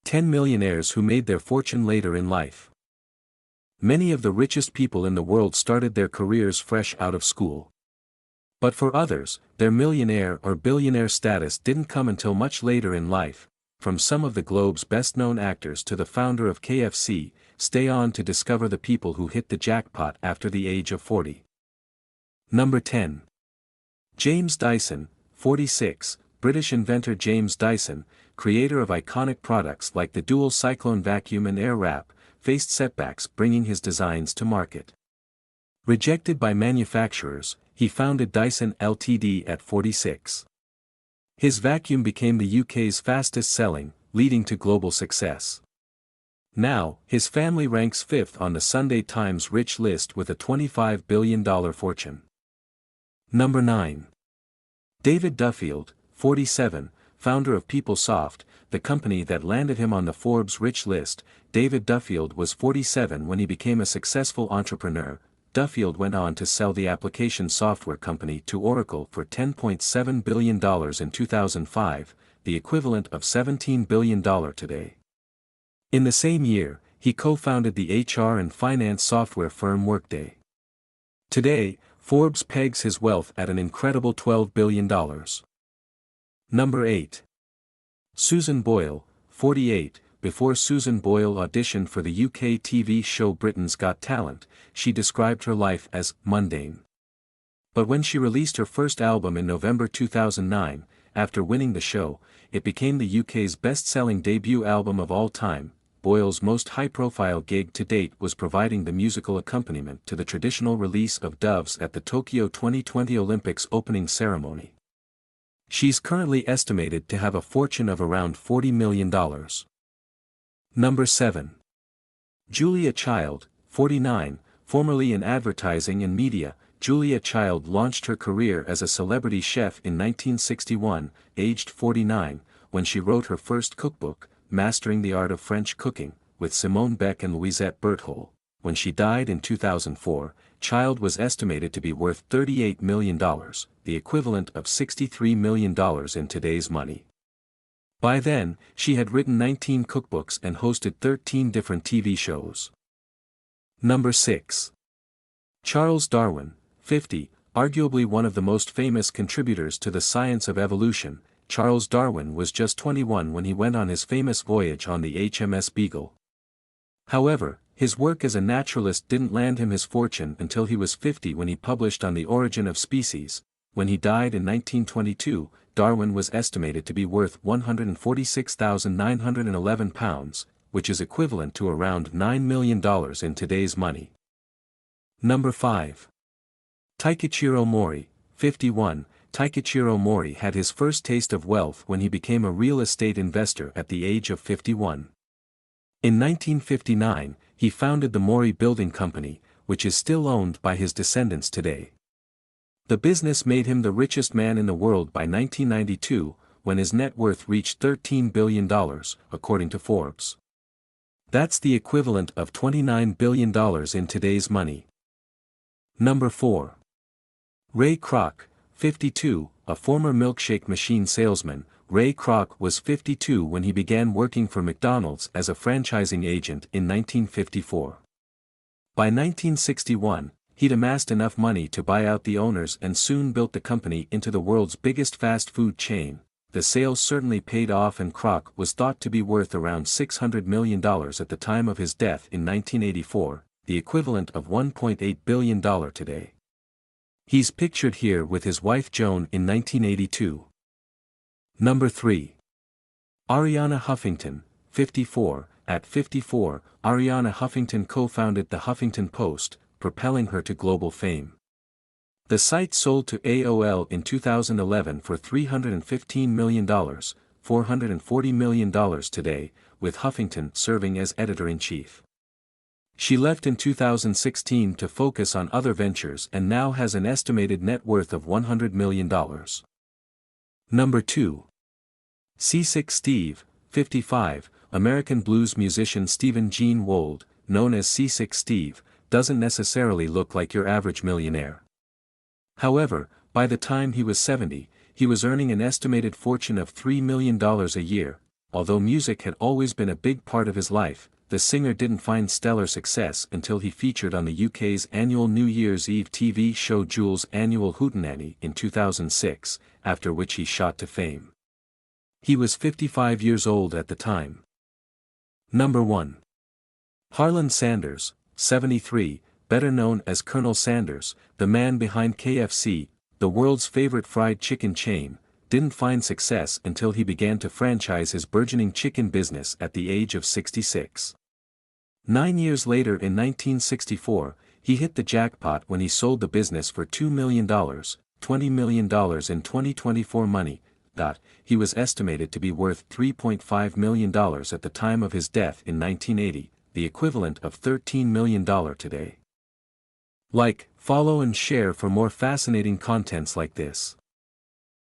10 millionaires who made their fortune later in life. Many of the richest people in the world started their careers fresh out of school. But for others, their millionaire or billionaire status didn't come until much later in life. From some of the globe's best-known actors to the founder of KFC, stay on to discover the people who hit the jackpot after the age of 40. Number 10. James Dyson, 46, British inventor James Dyson, creator of iconic products like the dual cyclone vacuum and air wrap, faced setbacks bringing his designs to market. Rejected by manufacturers, he founded Dyson Ltd at 46. His vacuum became the UK's fastest-selling, leading to global success. Now, his family ranks fifth on the Sunday Times rich list with a $25 billion fortune. Number 9. David Duffield, 47, founder of PeopleSoft, the company that landed him on the Forbes rich list. David Duffield was 47 when he became a successful entrepreneur. Duffield went on to sell the application software company to Oracle for $10.7 billion in 2005, the equivalent of $17 billion today. In the same year, he co-founded the HR and finance software firm Workday. Today, Forbes pegs his wealth at an incredible $12 billion. Number 8. Susan Boyle, 48. Before Susan Boyle auditioned for the UK TV show Britain's Got Talent, she described her life as mundane. But when she released her first album in November 2009, after winning the show, it became the UK's best-selling debut album of all time. Boyle's most high-profile gig to date was providing the musical accompaniment to the traditional release of doves at the Tokyo 2020 Olympics opening ceremony. She's currently estimated to have a fortune of around $40 million. Number 7. Julia Child, 49, formerly in advertising and media. Julia Child launched her career as a celebrity chef in 1961, aged 49, when she wrote her first cookbook, Mastering the Art of French Cooking, with Simone Beck and Louisette Berthold. When she died in 2004, Child was estimated to be worth $38 million, the equivalent of $63 million in today's money. By then, she had written 19 cookbooks and hosted 13 different TV shows. Number 6. Charles Darwin, 50, arguably one of the most famous contributors to the science of evolution. Charles Darwin was just 21 when he went on his famous voyage on the HMS Beagle. However, his work as a naturalist didn't land him his fortune until he was 50 when he published On the Origin of Species. When he died in 1922, Darwin was estimated to be worth £146,911, which is equivalent to around $9 million in today's money. Number 5. Taikeichiro Mori, 51. Taikeichiro Mori had his first taste of wealth when he became a real estate investor at the age of 51. In 1959, he founded the Mori Building Company, which is still owned by his descendants today. The business made him the richest man in the world by 1992, when his net worth reached $13 billion, according to Forbes. That's the equivalent of $29 billion in today's money. Number 4. Ray Kroc, 52, a former milkshake machine salesman. Ray Kroc was 52 when he began working for McDonald's as a franchising agent in 1954. By 1961, he'd amassed enough money to buy out the owners and soon built the company into the world's biggest fast food chain. The sales certainly paid off, and Kroc was thought to be worth around $600 million at the time of his death in 1984, the equivalent of $1.8 billion today. He's pictured here with his wife Joan in 1982. Number 3. Arianna Huffington, 54. At 54, Arianna Huffington co-founded the Huffington Post, propelling her to global fame. The site sold to AOL in 2011 for $315 million, $440 million today, with Huffington serving as editor-in-chief. She left in 2016 to focus on other ventures and now has an estimated net worth of $100 million. Number 2. C6 Steve, 55, American blues musician Stephen Gene Wold, known as C6 Steve, doesn't necessarily look like your average millionaire. However, by the time he was 70, he was earning an estimated fortune of $3 million a year, although music had always been a big part of his life, the singer didn't find stellar success until he featured on the UK's annual New Year's Eve TV show Jules' Annual Hootenanny in 2006, after which he shot to fame. He was 55 years old at the time. Number 1. Harlan Sanders, 73, better known as Colonel Sanders, the man behind KFC, the world's favorite fried chicken chain, didn't find success until he began to franchise his burgeoning chicken business at the age of 66. 9 years later in 1964, he hit the jackpot when he sold the business for $2 million, $20 million in 2024 money. He was estimated to be worth $3.5 million at the time of his death in 1980, the equivalent of $13 million today. Like, follow and share for more fascinating contents like this.